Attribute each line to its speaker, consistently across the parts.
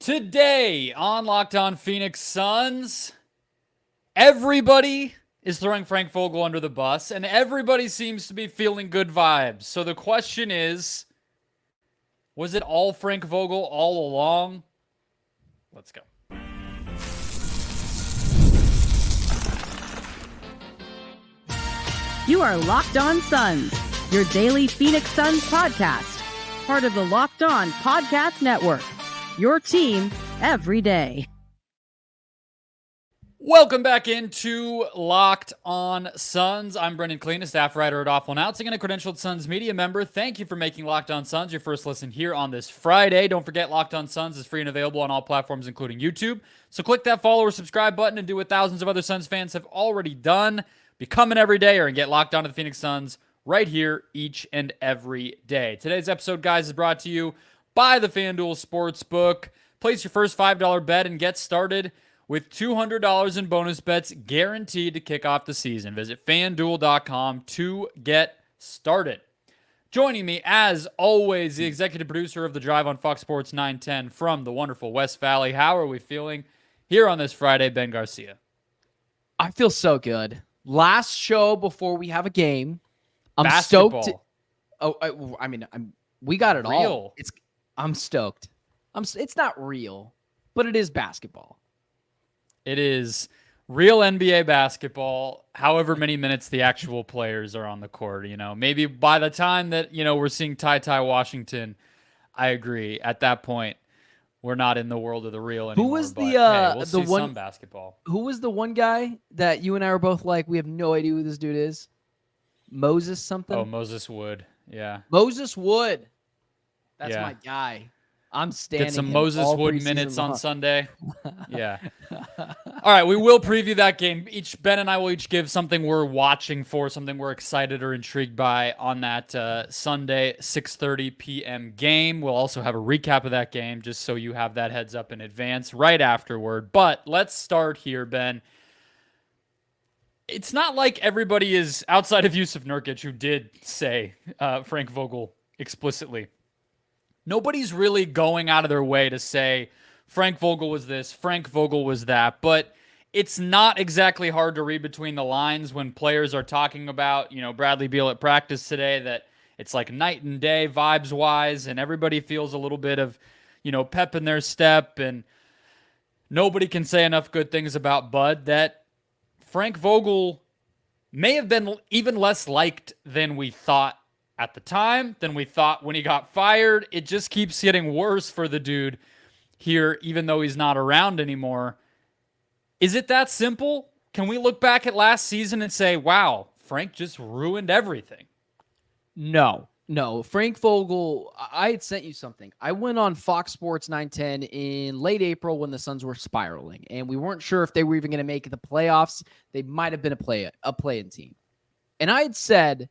Speaker 1: Today on Locked On Phoenix Suns, everybody is throwing Frank Vogel under the bus, and everybody seems to be feeling good vibes. So the question is, was it all Frank Vogel all along? Let's go.
Speaker 2: You are Locked On Suns, your daily Phoenix Suns podcast, part of the Locked On Podcast Network. Your team every day.
Speaker 1: Welcome back into Locked On Suns. I'm Brendon Kleen, a staff writer at Awful Announcing and a credentialed Suns media member. Thank you for making Locked On Suns your first listen here on this Friday. Don't forget, Locked On Suns is free and available on all platforms, including YouTube. So click that follow or subscribe button and do what thousands of other Suns fans have already done. Become an everydayer and get locked on to the Phoenix Suns right here each and every day. Today's episode, guys, is brought to you by the FanDuel Sportsbook. Place your first $5 bet and get started with $200 in bonus bets guaranteed to kick off the season. Visit FanDuel.com to get started. Joining me, as always, the executive producer of The Drive on Fox Sports 910 from the wonderful West Valley. How are we feeling here on this Friday, Ben Garcia?
Speaker 3: I feel so good. Last show before we have a game. I'm
Speaker 1: Basketball.
Speaker 3: stoked. We got it
Speaker 1: Real.
Speaker 3: all. I'm stoked. It's not real, but it is basketball.
Speaker 1: It is real NBA basketball, however many minutes the actual players are on the court. You know, maybe by the time that, we're seeing Ty Washington, I agree. At that point, we're not in the world of the real anymore.
Speaker 3: Who was
Speaker 1: we'll
Speaker 3: the
Speaker 1: see
Speaker 3: one
Speaker 1: some basketball?
Speaker 3: Who was the one guy that you and I were both like, we have no idea who this dude is? Moses something?
Speaker 1: Oh, Moses Wood. Yeah.
Speaker 3: Moses Wood. That's
Speaker 1: Yeah.
Speaker 3: my guy. I'm standing.
Speaker 1: Get some
Speaker 3: him
Speaker 1: Moses
Speaker 3: all
Speaker 1: Wood
Speaker 3: preseason
Speaker 1: minutes on
Speaker 3: long.
Speaker 1: Sunday. Yeah. All right, we will preview that game. Ben and I will each give something we're watching for, something we're excited or intrigued by on that Sunday 6:30 p.m. game. We'll also have a recap of that game just so you have that heads up in advance right afterward. But let's start here, Ben. It's not like everybody is, outside of Yusuf Nurkic, who did say Frank Vogel explicitly. Nobody's really going out of their way to say Frank Vogel was this, Frank Vogel was that, but it's not exactly hard to read between the lines when players are talking about, Bradley Beal at practice today, that it's like night and day vibes-wise, and everybody feels a little bit of, pep in their step, and nobody can say enough good things about Bud, that Frank Vogel may have been even less liked than we thought at the time, than we thought when he got fired. It just keeps getting worse for the dude here, even though he's not around anymore. Is it that simple? Can we look back at last season and say, wow, Frank just ruined everything?
Speaker 3: No. Frank Vogel, I had sent you something. I went on Fox Sports 910 in late April when the Suns were spiraling, and we weren't sure if they were even going to make the playoffs. They might have been a play-in team. And I had said,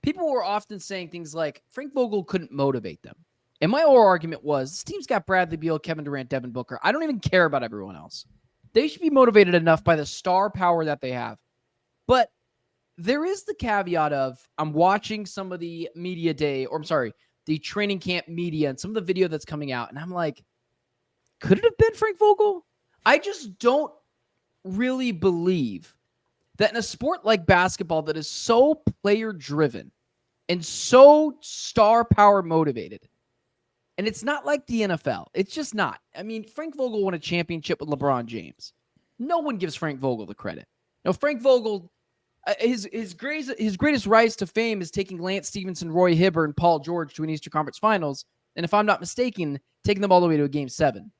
Speaker 3: people were often saying things like, Frank Vogel couldn't motivate them. And my whole argument was, this team's got Bradley Beal, Kevin Durant, Devin Booker. I don't even care about everyone else. They should be motivated enough by the star power that they have. But there is the caveat of, I'm watching some of the the training camp media and some of the video that's coming out, and I'm like, could it have been Frank Vogel? I just don't really believe that in a sport like basketball that is so player-driven and so star power motivated, and it's not like the NFL. It's just not. I mean, Frank Vogel won a championship with LeBron James. No one gives Frank Vogel the credit. No, Frank Vogel, his greatest rise to fame is taking Lance Stevenson, Roy Hibbert, and Paul George to an Eastern Conference Finals, and if I'm not mistaken, taking them all the way to a Game 7.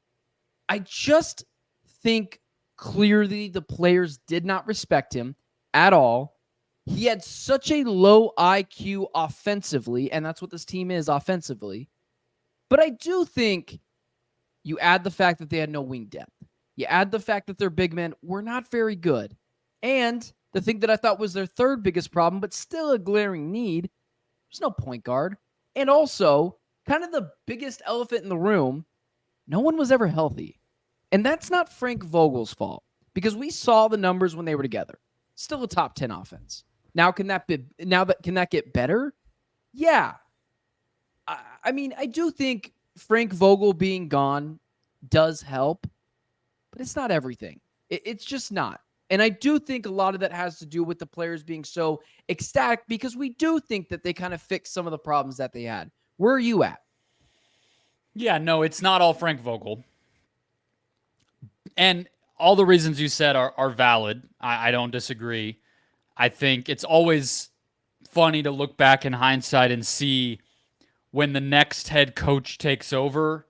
Speaker 3: I just think clearly the players did not respect him at all. He had such a low IQ offensively, and that's what this team is offensively. But I do think you add the fact that they had no wing depth. You add the fact that their big men were not very good. And the thing that I thought was their third biggest problem, but still a glaring need, there's no point guard. And also, kind of the biggest elephant in the room, no one was ever healthy. And that's not Frank Vogel's fault, because we saw the numbers when they were together. Still a top 10 offense. Can that get better? Yeah. I mean, I do think Frank Vogel being gone does help, but it's not everything. It's just not. And I do think a lot of that has to do with the players being so ecstatic because we do think that they kind of fixed some of the problems that they had. Where are you at?
Speaker 1: Yeah, no, it's not all Frank Vogel. And all the reasons you said are valid. I don't disagree. I think it's always funny to look back in hindsight and see when the next head coach takes over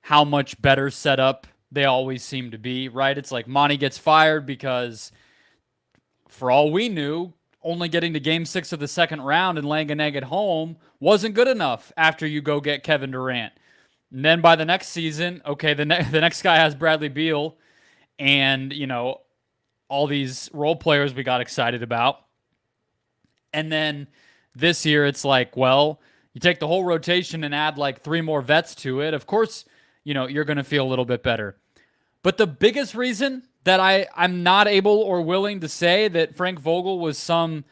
Speaker 1: how much better set up they always seem to be, right? It's like Monty gets fired because, for all we knew, only getting to game 6 of the second round and laying an egg at home wasn't good enough after you go get Kevin Durant. And then by the next season, okay, the next guy has Bradley Beal and, all these role players we got excited about. And then this year it's like, well, you take the whole rotation and add like 3 more vets to it. Of course, you're going to feel a little bit better. But the biggest reason that I'm not able or willing to say that Frank Vogel was some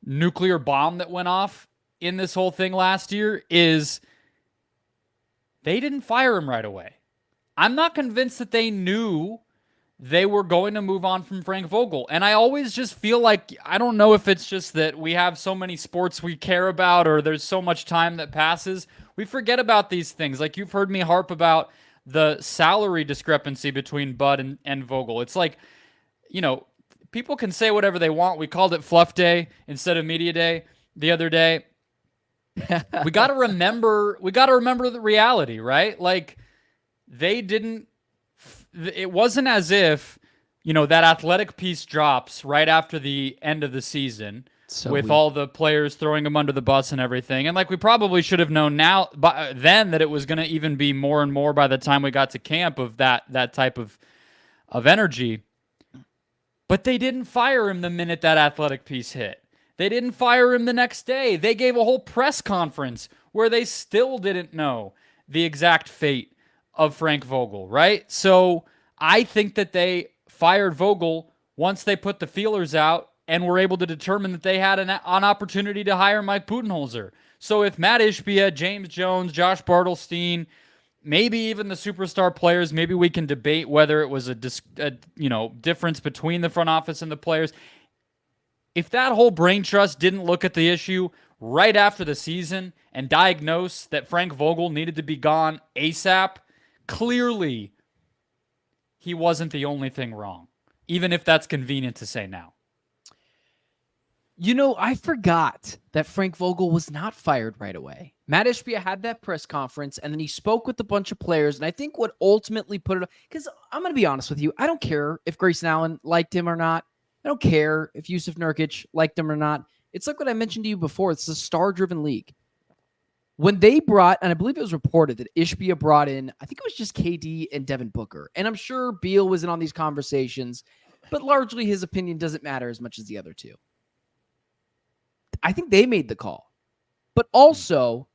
Speaker 1: nuclear bomb that went off in this whole thing last year is they didn't fire him right away. I'm not convinced that they knew they were going to move on from Frank Vogel. And I always just feel like, I don't know if it's just that we have so many sports we care about or there's so much time that passes. We forget about these things. Like you've heard me harp about the salary discrepancy between Bud and Vogel. It's like, people can say whatever they want. We called it Fluff Day instead of Media Day the other day. We got to remember the reality, right? Like it wasn't as if, that athletic piece drops right after the end of the season with all the players throwing them under the bus and everything. And like we probably should have known then that it was going to even be more and more by the time we got to camp of that type of energy. But they didn't fire him the minute that athletic piece hit. They didn't fire him the next day. They gave a whole press conference where they still didn't know the exact fate of Frank Vogel, right? So I think that they fired Vogel once they put the feelers out and were able to determine that they had an opportunity to hire Mike Budenholzer. So if Matt Ishbia, James Jones, Josh Bartelstein, maybe even the superstar players, maybe we can debate whether it was a difference between the front office and the players. If that whole brain trust didn't look at the issue right after the season and diagnose that Frank Vogel needed to be gone ASAP, clearly he wasn't the only thing wrong, even if that's convenient to say now.
Speaker 3: I forgot that Frank Vogel was not fired right away. Matt Ishbia had that press conference, and then he spoke with a bunch of players, and I think what ultimately put it... Because I'm going to be honest with you, I don't care if Grayson Allen liked him or not. I don't care if Yusuf Nurkic liked him or not. It's like what I mentioned to you before. It's a star-driven league. When they brought, and I believe it was reported that Ishbia brought in, I think it was just KD and Devin Booker. And I'm sure Beal was in on these conversations, but largely his opinion doesn't matter as much as the other two. I think they made the call. But also,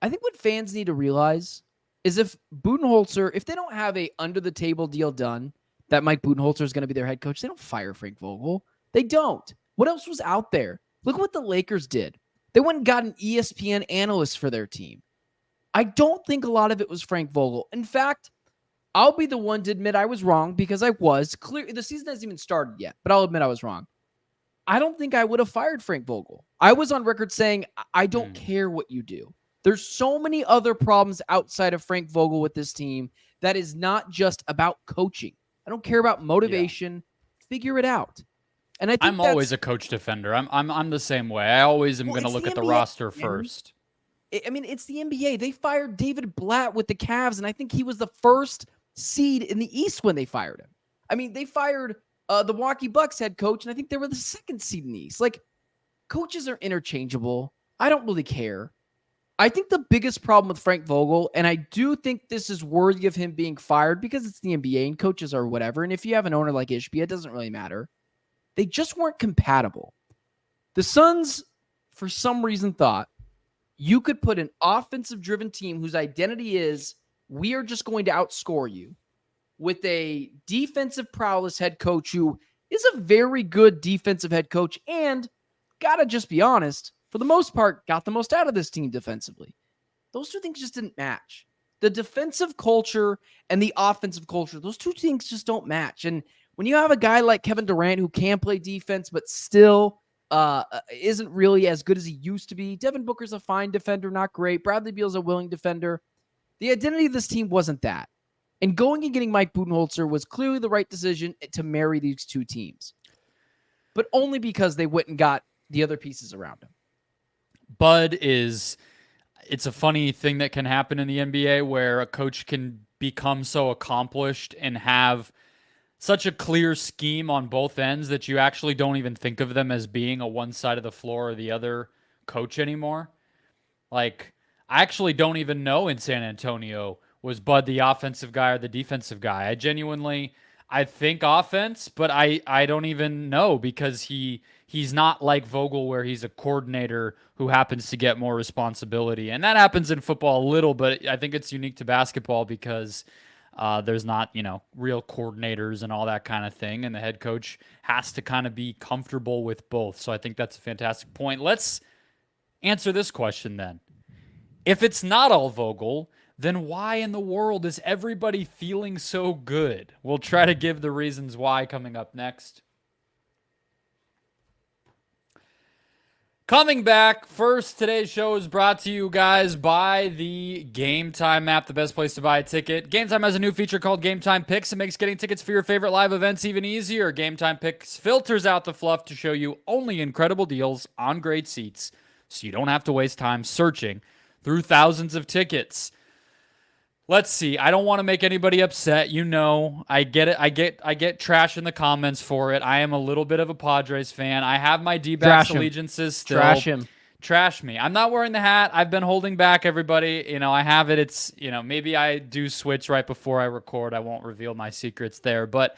Speaker 3: I think what fans need to realize is if Budenholzer, if they don't have a under-the-table deal done, that Mike Budenholzer is going to be their head coach, they don't fire Frank Vogel. They don't. What else was out there? Look what the Lakers did. They went and got an ESPN analyst for their team. I don't think a lot of it was Frank Vogel. In fact, I'll be the one to admit I was wrong because I was. Clear. The season hasn't even started yet, but I'll admit I was wrong. I don't think I would have fired Frank Vogel. I was on record saying, I don't care what you do. There's so many other problems outside of Frank Vogel with this team that is not just about coaching. I don't care about motivation. Yeah. Figure it out. And I think
Speaker 1: I'm always a coach defender. I'm the same way. I always am going to look at the roster first.
Speaker 3: I mean, it's the NBA. They fired David Blatt with the Cavs, and I think he was the first seed in the East when they fired him. I mean, they fired the Milwaukee Bucks head coach, and I think they were the second seed in the East. Like, coaches are interchangeable. I don't really care. I think the biggest problem with Frank Vogel, and I do think this is worthy of him being fired because it's the NBA and coaches are whatever. And if you have an owner like Ishbia, it doesn't really matter. They just weren't compatible. The Suns, for some reason, thought you could put an offensive-driven team whose identity is we are just going to outscore you with a defensive prowess head coach who is a very good defensive head coach and, gotta just be honest, for the most part, got the most out of this team defensively. Those two things just didn't match. The defensive culture and the offensive culture, those two things just don't match. And when you have a guy like Kevin Durant who can play defense but still isn't really as good as he used to be, Devin Booker's a fine defender, not great. Bradley Beal's a willing defender. The identity of this team wasn't that. And going and getting Mike Budenholzer was clearly the right decision to marry these two teams. But only because they went and got the other pieces around him.
Speaker 1: Bud is, it's a funny thing that can happen in the NBA where a coach can become so accomplished and have such a clear scheme on both ends that you actually don't even think of them as being a one side of the floor or the other coach anymore. Like, I actually don't even know in San Antonio, was Bud the offensive guy or the defensive guy? I think offense, but I don't even know because he's not like Vogel where he's a coordinator who happens to get more responsibility. And that happens in football a little, but I think it's unique to basketball because there's not, real coordinators and all that kind of thing. And the head coach has to kind of be comfortable with both. So I think that's a fantastic point. Let's answer this question then. If it's not all Vogel, then why in the world is everybody feeling so good? We'll try to give the reasons why coming up next. Coming back, first, today's show is brought to you guys by the GameTime app, the best place to buy a ticket. GameTime has a new feature called GameTime Picks. It makes getting tickets for your favorite live events even easier. GameTime Picks filters out the fluff to show you only incredible deals on great seats, so you don't have to waste time searching through thousands of tickets. Let's see. I don't want to make anybody upset. I get it. I get trash in the comments for it. I am a little bit of a Padres fan. I have my D-backs allegiances still.
Speaker 3: Trash him.
Speaker 1: Trash me. I'm not wearing the hat. I've been holding back everybody. I have it. It's, maybe I do switch right before I record. I won't reveal my secrets there. But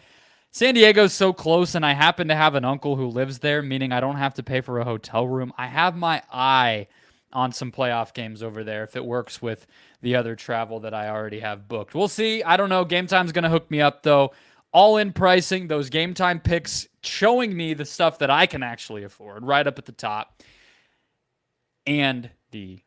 Speaker 1: San Diego's so close, and I happen to have an uncle who lives there, meaning I don't have to pay for a hotel room. I have my eye on some playoff games over there if it works with the other travel that I already have booked. We'll see. I don't know. Game Time's going to hook me up, though. All-in pricing, those Game Time picks showing me the stuff that I can actually afford right up at the top. And the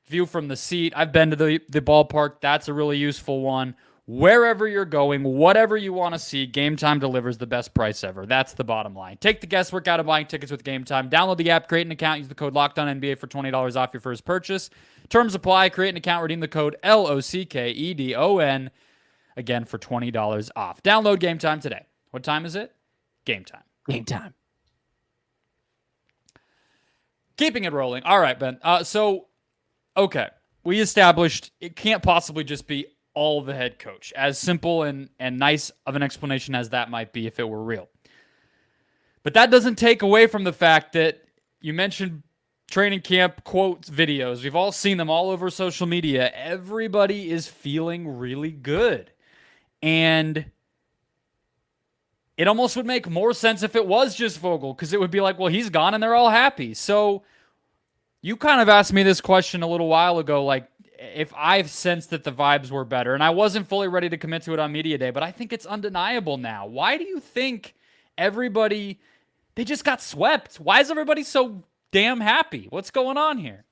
Speaker 1: view from the seat. I've been to the ballpark. That's a really useful one. Wherever you're going, whatever you want to see, Game Time delivers the best price ever. That's the bottom line. Take the guesswork out of buying tickets with Game Time. Download the app, create an account, use the code LOCKEDONNBA for $20 off your first purchase. Terms apply. Create an account, redeem the code LOCKEDON, again, for $20 off. Download Game Time today. What time is it? Game Time.
Speaker 3: Game Time.
Speaker 1: Keeping it rolling. All right, Ben. Okay. We established it can't possibly just be all the head coach, as simple and nice of an explanation as that might be if it were real. But that doesn't take away from the fact that you mentioned training camp quotes videos. We've all seen them all over social media. Everybody is feeling really good. And it almost would make more sense if it was just Vogel, because it would be like, well, he's gone and they're all happy. So you kind of asked me this question a little while ago, like, if I've sensed that the vibes were better, and I wasn't fully ready to commit to it on media day, but I think it's undeniable now. Why do you think everybody, they just got swept? Why is everybody so damn happy? What's going on here?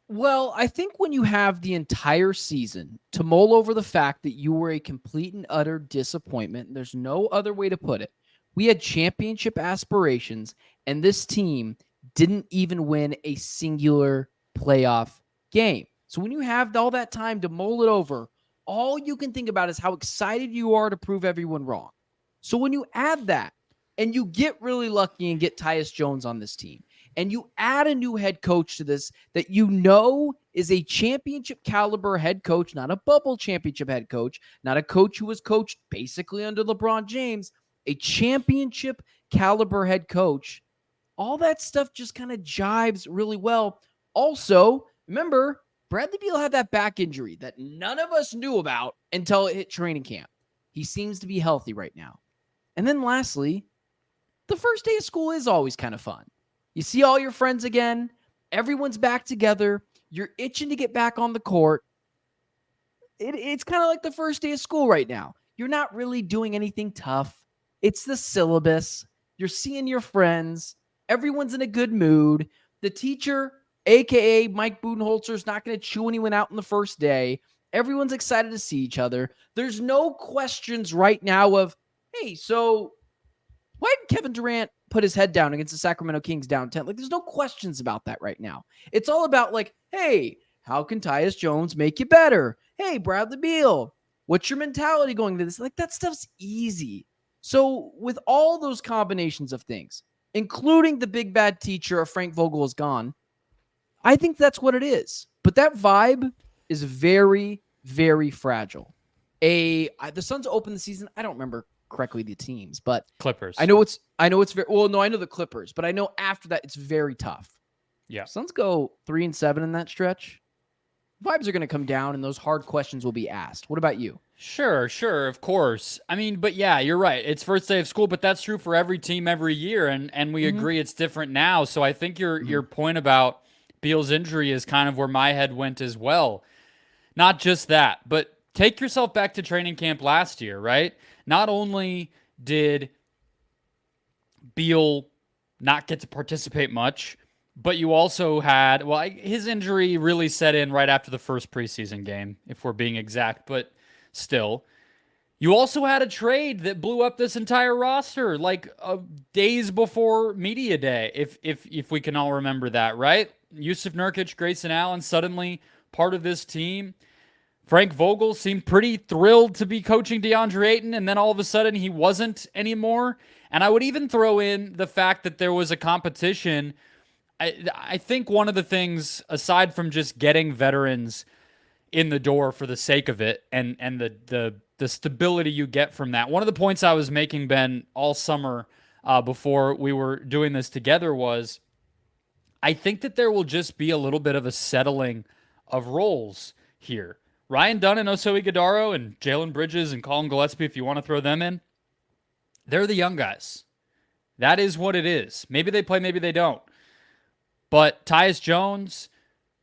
Speaker 3: Well, I think when you have the entire season to mull over the fact that you were a complete and utter disappointment, and there's no other way to put it. We had championship aspirations, and this team didn't even win a singular playoff game. So when you have all that time to mull it over, all you can think about is how excited you are to prove everyone wrong. So when you add that and you get really lucky and get Tyus Jones on this team, and you add a new head coach to this that is a championship caliber head coach, not a bubble championship head coach, not a coach who was coached basically under LeBron James, a championship caliber head coach, all that stuff just kind of jives really well. Also, remember, Bradley Beal had that back injury that none of us knew about until it hit training camp. He seems to be healthy right now. And then lastly, the first day of school is always kind of fun. You see all your friends again. Everyone's back together. You're itching to get back on the court. It's kind of like the first day of school right now. You're not really doing anything tough. It's the syllabus. You're seeing your friends. Everyone's in a good mood. The teacher AKA Mike Budenholzer is not going to chew anyone out in the first day. Everyone's excited to see each other. There's no questions right now of, hey, so why did Kevin Durant put his head down against the Sacramento Kings down 10? Like, there's no questions about that right now. It's all about like, hey, how can Tyus Jones make you better? Hey, Bradley Beal, what's your mentality going into this? Like, that stuff's easy. So with all those combinations of things, including the big bad teacher of Frank Vogel is gone, I think that's what it is. But that vibe is very, very fragile. The Suns opened the season. I don't remember correctly the teams, but
Speaker 1: Clippers.
Speaker 3: I know it's very well. No, I know the Clippers, but I know after that it's very tough.
Speaker 1: Yeah,
Speaker 3: Suns go 3-7 in that stretch. Vibes are going to come down, and those hard questions will be asked. What about you?
Speaker 1: Sure, of course. I mean, but yeah, you're right. It's first day of school, but that's true for every team every year, and we agree it's different now. So I think your point about Beal's injury is kind of where my head went as well. Not just that, but take yourself back to training camp last year, right? Not only did Beal not get to participate much, but you also had, well, his injury really set in right after the first preseason game, if we're being exact, but still. You also had a trade that blew up this entire roster, like days before media day, if we can all remember that, right? Yusuf Nurkic, Grayson Allen, suddenly part of this team. Frank Vogel seemed pretty thrilled to be coaching DeAndre Ayton, and then all of a sudden he wasn't anymore. And I would even throw in the fact that there was a competition. I think one of the things, aside from just getting veterans in the door for the sake of it and the stability you get from that, one of the points I was making, Ben, all summer before we were doing this together was I think that there will just be a little bit of a settling of roles here. Ryan Dunn and Osoi Ighodaro and Jalen Bridges and Colin Gillespie, if you want to throw them in, they're the young guys. That is what it is. Maybe they play, maybe they don't. But Tyus Jones,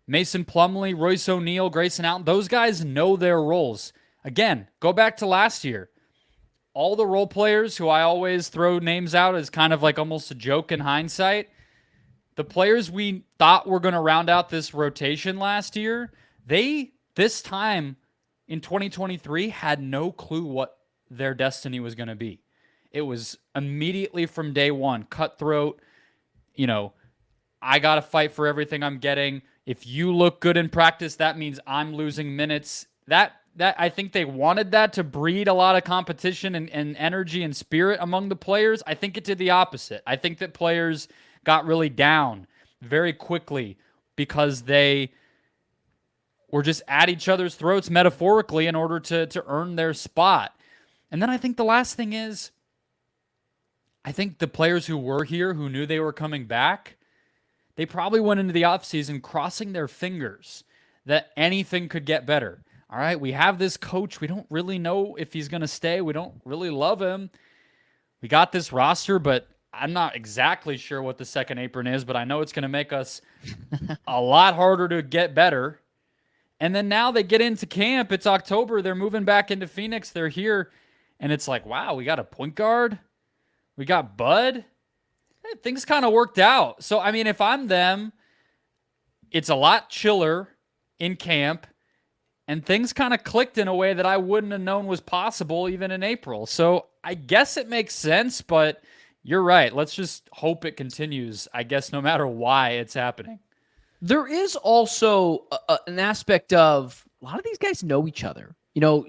Speaker 1: Mason Plumlee, Royce O'Neal, Grayson Allen, those guys know their roles. Again, go back to last year. All the role players who I always throw names out as kind of like almost a joke in hindsight, the players we thought were going to round out this rotation last year, this time in 2023 had no clue what their destiny was going to be. It was immediately from day one, cutthroat, I got to fight for everything I'm getting. If you look good in practice, that means I'm losing minutes. That I think they wanted that to breed a lot of competition and energy and spirit among the players. I think it did the opposite. I think that players got really down very quickly because they were just at each other's throats metaphorically in order to earn their spot. And then I think the last thing is, I think the players who were here, who knew they were coming back, they probably went into the offseason crossing their fingers that anything could get better. All right, we have this coach. We don't really know if he's going to stay. We don't really love him. We got this roster, but I'm not exactly sure what the second apron is, but I know it's going to make us a lot harder to get better. And then now they get into camp. It's October. They're moving back into Phoenix. They're here. And it's like, wow, we got a point guard. We got Bud. Things kind of worked out. So, I mean, if I'm them, it's a lot chiller in camp, and things kind of clicked in a way that I wouldn't have known was possible even in April. So I guess it makes sense, but you're right. Let's just hope it continues, I guess, no matter why it's happening.
Speaker 3: There is also an aspect of a lot of these guys know each other.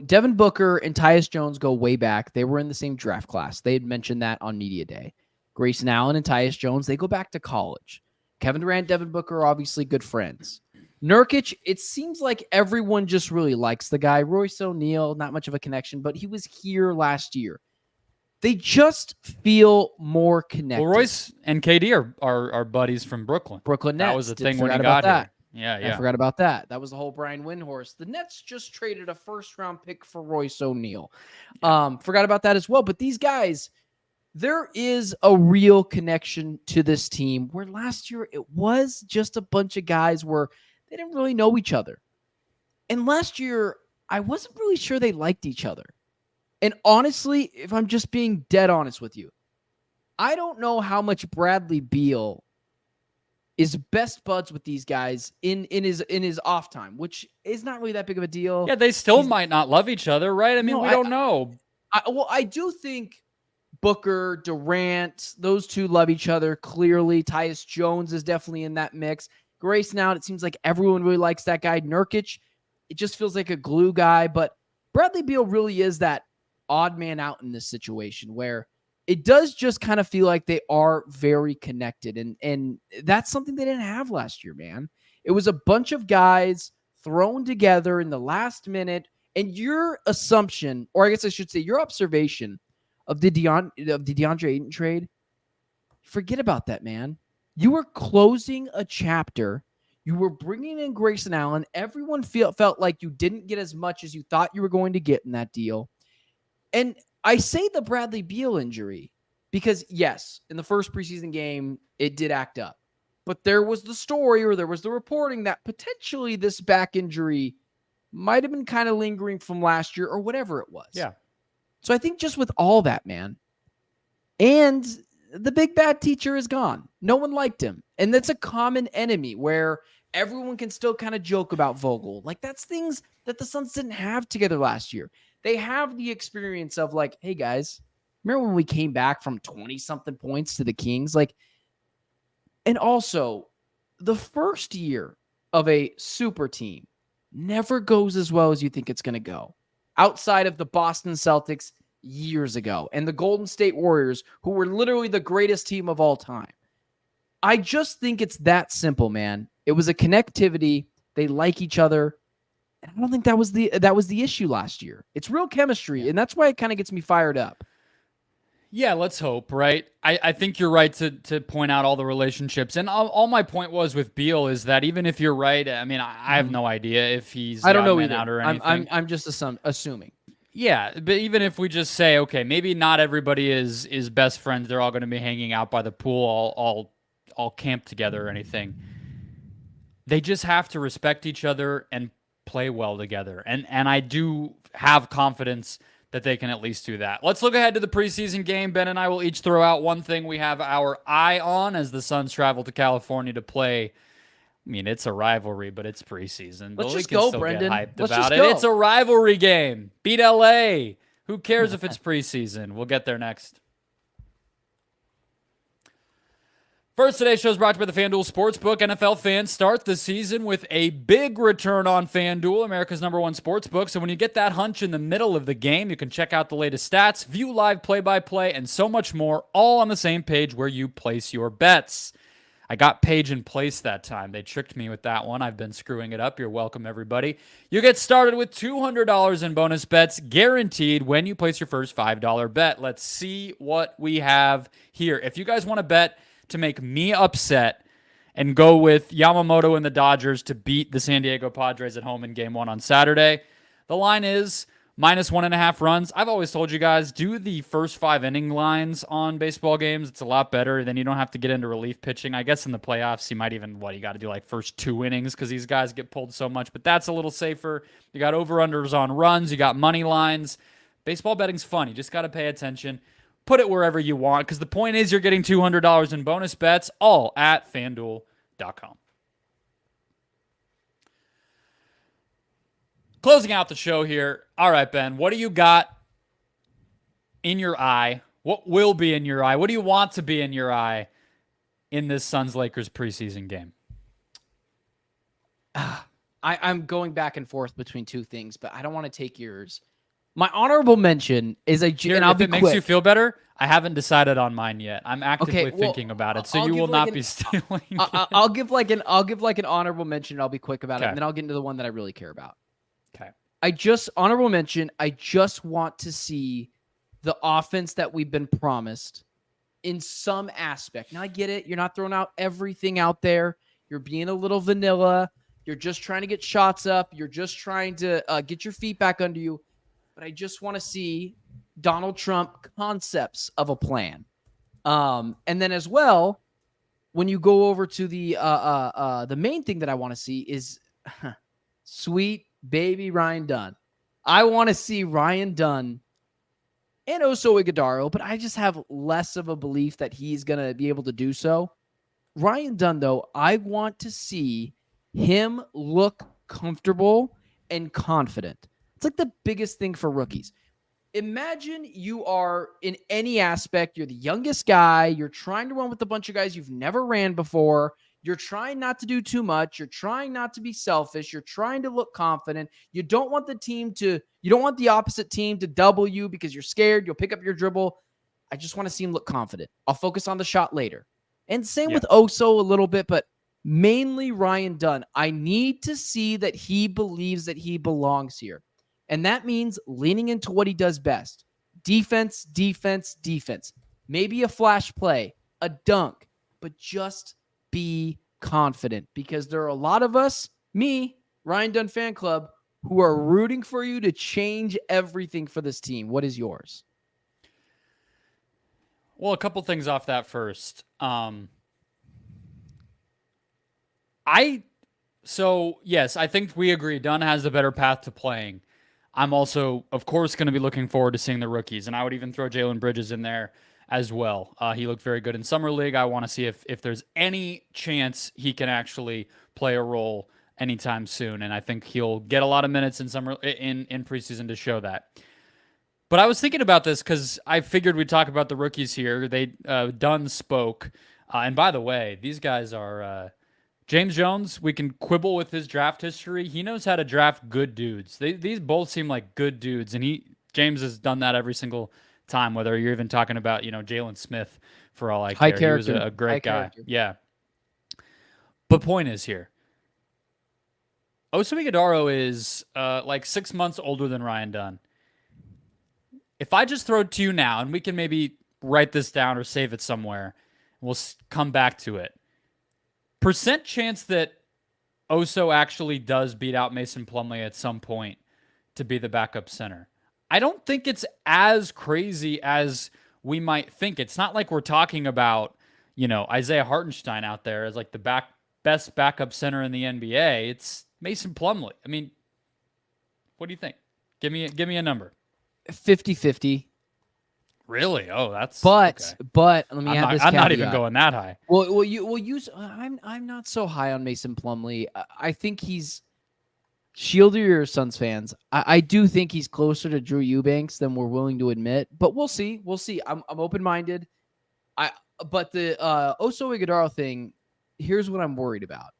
Speaker 3: Devin Booker and Tyus Jones go way back. They were in the same draft class. They had mentioned that on Media Day. Grayson Allen and Tyus Jones, they go back to college. Kevin Durant, Devin Booker are obviously good friends. Nurkic, it seems like everyone just really likes the guy. Royce O'Neal, not much of a connection, but he was here last year. They just feel more connected.
Speaker 1: Well, Royce and KD are buddies from Brooklyn.
Speaker 3: Brooklyn Nets.
Speaker 1: That was the thing when he got here. Yeah.
Speaker 3: I forgot about that. That was the whole Brian Windhorst. The Nets just traded a first-round pick for Royce O'Neal. Forgot about that as well. But these guys, there is a real connection to this team where last year it was just a bunch of guys where they didn't really know each other. And last year, I wasn't really sure they liked each other. And honestly, if I'm just being dead honest with you, I don't know how much Bradley Beal is best buds with these guys in his off time, which is not really that big of a deal.
Speaker 1: Yeah, they still might not love each other, right? I mean, we don't know.
Speaker 3: I do think Booker, Durant, those two love each other clearly. Tyus Jones is definitely in that mix. Grace now, it seems like everyone really likes that guy. Nurkic, it just feels like a glue guy, but Bradley Beal really is that odd man out in this situation where it does just kind of feel like they are very connected. And that's something they didn't have last year, man. It was a bunch of guys thrown together in the last minute. And your assumption, or I guess I should say your observation of the DeAndre Ayton trade, forget about that, man. You were closing a chapter. You were bringing in Grayson Allen. Everyone felt like you didn't get as much as you thought you were going to get in that deal. And I say the Bradley Beal injury because, yes, in the first preseason game, it did act up. But there was the story or there was the reporting that potentially this back injury might have been kind of lingering from last year or whatever it was.
Speaker 1: Yeah.
Speaker 3: So I think just with all that, man, and the big bad teacher is gone. No one liked him. And that's a common enemy where everyone can still kind of joke about Vogel. Like, that's things that the Suns didn't have together last year. They have the experience of like, hey guys, remember when we came back from 20-something points to the Kings? Like, and also the first year of a super team never goes as well as you think it's going to go. Outside of the Boston Celtics years ago and the Golden State Warriors, who were literally the greatest team of all time. I just think it's that simple, man. It was a connectivity. They like each other. And I don't think that was the issue last year. It's real chemistry, and that's why it kind of gets me fired up.
Speaker 1: Yeah, let's hope, right? I think you're right to point out all the relationships. And all my point was with Beal is that even if you're right, I mean, I have no idea if he's
Speaker 3: I don't know either.
Speaker 1: out or anything.
Speaker 3: I'm just assuming.
Speaker 1: Yeah, but even if we just say, okay, maybe not everybody is best friends. They're all going to be hanging out by the pool, all camped together or anything. They just have to respect each other and play well together. And I do have confidence that they can at least do that. Let's look ahead to the preseason game. Ben and I will each throw out one thing we have our eye on as the Suns travel to California to play. I mean, it's a rivalry, but it's preseason.
Speaker 3: Let's just
Speaker 1: we can
Speaker 3: go,
Speaker 1: still
Speaker 3: Brendon.
Speaker 1: get hyped
Speaker 3: Let's
Speaker 1: about
Speaker 3: just
Speaker 1: it.
Speaker 3: go.
Speaker 1: It's a rivalry game. Beat LA. Who cares if it's preseason? We'll get there next. First, today's show is brought to you by the FanDuel Sportsbook. NFL fans start the season with a big return on FanDuel, America's #1 sportsbook. So when you get that hunch in the middle of the game, you can check out the latest stats, view live play-by-play, and so much more, all on the same page where you place your bets. I got page in place that time. They tricked me with that one. I've been screwing it up. You're welcome, everybody. You get started with $200 in bonus bets guaranteed when you place your first $5 bet. Let's see what we have here. If you guys want to bet to make me upset and go with Yamamoto and the Dodgers to beat the San Diego Padres at home in Game 1 on Saturday, the line is -1.5 runs. I've always told you guys, do the first 5 inning lines on baseball games. It's a lot better. Then you don't have to get into relief pitching. I guess in the playoffs, you might even, you got to do like first 2 innings because these guys get pulled so much. But that's a little safer. You got over-unders on runs. You got money lines. Baseball betting's fun. You just got to pay attention. Put it wherever you want because the point is you're getting $200 in bonus bets, all at FanDuel.com. Closing out the show here. All right, Ben, what do you got in your eye? What will be in your eye? What do you want to be in your eye in this Suns-Lakers preseason game?
Speaker 3: I'm going back and forth between two things, but I don't want to take yours. My honorable mention is and I'll be quick.
Speaker 1: Makes you feel better, I haven't decided on mine yet. I'm actively thinking about it, so you will not be stealing.
Speaker 3: I'll give like an honorable mention. And I'll be quick about it,
Speaker 1: Okay.
Speaker 3: and then I'll get into the one that I really care about.
Speaker 1: Okay.
Speaker 3: Honorable mention. I just want to see the offense that we've been promised in some aspect. Now I get it. You're not throwing out everything out there. You're being a little vanilla. You're just trying to get shots up. You're just trying to get your feet back under you. But I just want to see Donald Trump concepts of a plan. And then as well, when you go over to the main thing that I want to see is sweet baby Ryan Dunn. I want to see Ryan Dunn and Oso Iguodaro, but I just have less of a belief that he's going to be able to do so. Ryan Dunn, though, I want to see him look comfortable and confident. It's like the biggest thing for rookies. Imagine you are in any aspect, you're the youngest guy, you're trying to run with a bunch of guys you've never ran before, you're trying not to do too much, you're trying not to be selfish, you're trying to look confident, you don't want the opposite team to double you because you're scared, you'll pick up your dribble. I just want to see him look confident. I'll focus on the shot later. And same with Oso a little bit, but mainly Ryan Dunn. I need to see that he believes that he belongs here. And that means leaning into what he does best. Defense, defense, defense. Maybe a flash play, a dunk, but just be confident because there are a lot of us, me, Ryan Dunn Fan Club, who are rooting for you to change everything for this team. What is yours?
Speaker 1: Well, a couple things off that first. Yes, I think we agree. Dunn has the better path to playing. I'm also, of course, going to be looking forward to seeing the rookies, and I would even throw Jalen Bridges in there as well. He looked very good in Summer League. I want to see if there's any chance he can actually play a role anytime soon, and I think he'll get a lot of minutes in preseason to show that. But I was thinking about this because I figured we'd talk about the rookies here. Dunn spoke, and by the way, these guys are. James Jones, we can quibble with his draft history. He knows how to draft good dudes. These both seem like good dudes, and James has done that every single time, whether you're even talking about, Jalen Smith for all I care. He was a great guy. Character. Yeah. But point is here, Oso Ighodaro is like 6 months older than Ryan Dunn. If I just throw it to you now, and we can maybe write this down or save it somewhere, we'll come back to it. Percent chance that Oso actually does beat out Mason Plumlee at some point to be the backup center. I don't think it's as crazy as we might think. It's not like we're talking about, Isaiah Hartenstein out there as like the best backup center in the NBA. It's Mason Plumlee. I mean, what do you think? Give me a number.
Speaker 3: 50-50.
Speaker 1: Really? Oh, that's
Speaker 3: but
Speaker 1: okay.
Speaker 3: But let me add this caveat.
Speaker 1: I'm not even going that high.
Speaker 3: I'm not so high on Mason Plumlee. I think he's shield your Suns fans. I do think he's closer to Drew Eubanks than we're willing to admit, but we'll see. I'm open-minded. But the Oso Ighodaro thing, here's what I'm worried about.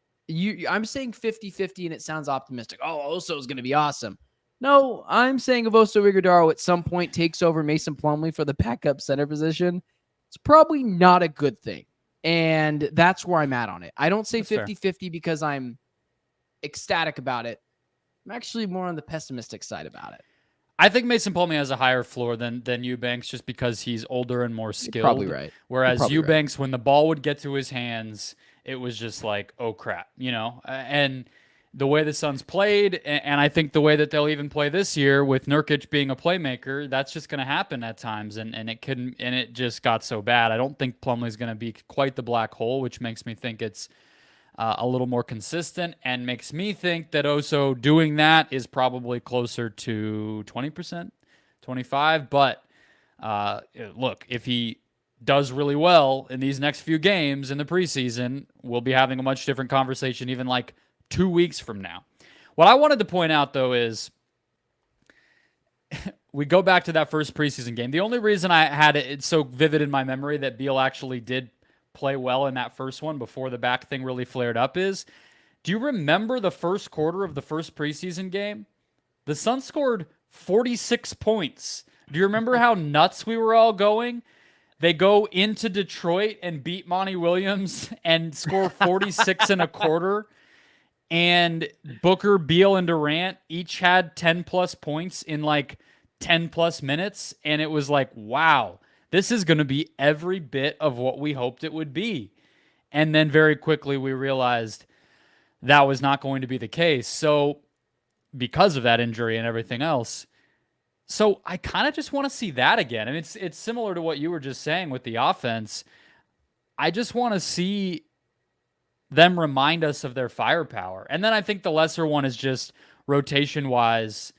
Speaker 3: I'm saying 50-50 and it sounds optimistic. Oh, Oso is going to be awesome. No, I'm saying if Oso Ighodaro at some point takes over Mason Plumlee for the backup center position, it's probably not a good thing. And that's where I'm at on it. I don't say 50-50 because I'm ecstatic about it. I'm actually more on the pessimistic side about it.
Speaker 1: I think Mason Plumlee has a higher floor than Eubanks just because he's older and more skilled.
Speaker 3: You're probably right.
Speaker 1: Whereas Eubanks, when the ball would get to his hands, it was just like, oh, crap, And the way the Suns played, and I think the way that they'll even play this year with Nurkic being a playmaker, that's just going to happen at times, and it just got so bad. I don't think Plumlee's going to be quite the black hole, which makes me think it's a little more consistent, and makes me think that Oso doing that is probably closer to 20%, 25%. But look, if he does really well in these next few games in the preseason, we'll be having a much different conversation even like 2 weeks from now. What I wanted to point out, though, is we go back to that first preseason game. The only reason I had it so vivid in my memory that Beal actually did play well in that first one before the back thing really flared up is, do you remember the first quarter of the first preseason game? The Suns scored 46 points. Do you remember how nuts we were all going? They go into Detroit and beat Monty Williams and score 46 and a quarter. And Booker, Beal, and Durant each had 10-plus points in like 10-plus minutes. And it was like, wow, this is going to be every bit of what we hoped it would be. And then very quickly we realized that was not going to be the case. So because of that injury and everything else. So I kind of just want to see that again. And it's similar to what you were just saying with the offense. I just want to see them remind us of their firepower. And then I think the lesser one is just rotation-wise,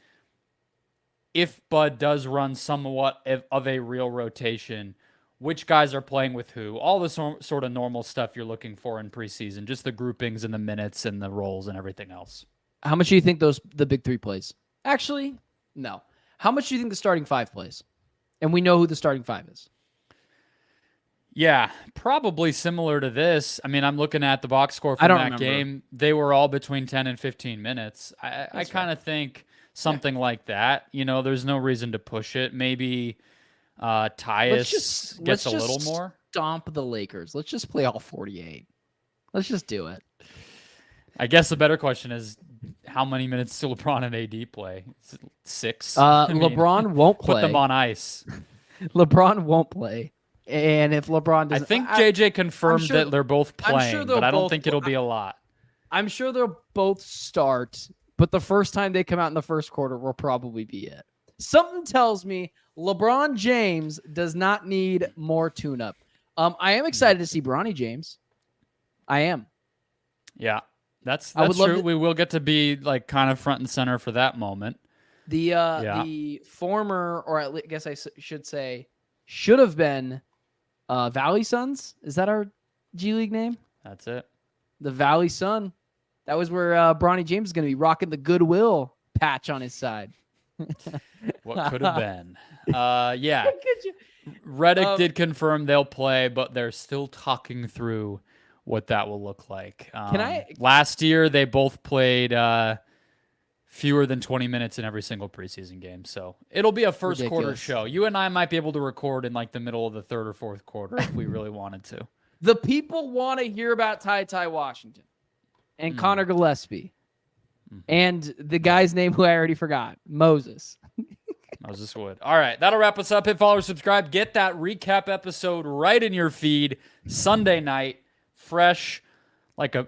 Speaker 1: if Bud does run somewhat of a real rotation, which guys are playing with who, all the sort of normal stuff you're looking for in preseason, just the groupings and the minutes and the roles and everything else.
Speaker 3: How much do you think the big three plays? Actually, no. How much do you think the starting five plays? And we know who the starting five is.
Speaker 1: Yeah, probably similar to this. I mean, I'm looking at the box score from that game. They were all between 10 and 15 minutes. I kind of think something like that. You know, there's no reason to push it. Maybe Tyus gets a little more.
Speaker 3: Stomp the Lakers. Let's just play all 48. Let's just do it.
Speaker 1: I guess the better question is, how many minutes do LeBron and AD play? 6?
Speaker 3: LeBron won't play.
Speaker 1: Put them on ice.
Speaker 3: LeBron won't play. And if LeBron doesn't...
Speaker 1: I think JJ confirmed that they're both playing, but I don't think it'll be a lot.
Speaker 3: I'm sure they'll both start, but the first time they come out in the first quarter will probably be it. Something tells me LeBron James does not need more tune-up. I am excited to see Bronny James. I am.
Speaker 1: Yeah, that's true. We will get to be like kind of front and center for that moment.
Speaker 3: The former, or I guess I should say, should have been Valley Suns. Is that our G League name?
Speaker 1: That's it.
Speaker 3: The Valley Sun. That was where Bronny James is going to be rocking the Goodwill patch on his side.
Speaker 1: What could have been? Yeah. Redick did confirm they'll play, but they're still talking through what that will look like. Last year, they both played fewer than 20 minutes in every single preseason game. So it'll be a first quarter show. You and I might be able to record in like the middle of the third or fourth quarter if we really wanted to.
Speaker 3: The people want to hear about Ty Washington and Connor Gillespie and the guy's name who I already forgot, Moses.
Speaker 1: Moses Wood. All right, that'll wrap us up. Hit follow, subscribe. Get that recap episode right in your feed Sunday night, fresh.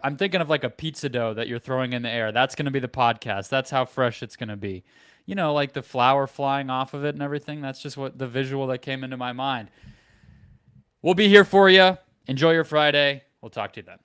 Speaker 1: I'm thinking of like a pizza dough that you're throwing in the air. That's going to be the podcast. That's how fresh it's going to be. You know, like the flour flying off of it and everything. That's just what the visual that came into my mind. We'll be here for you. Enjoy your Friday. We'll talk to you then.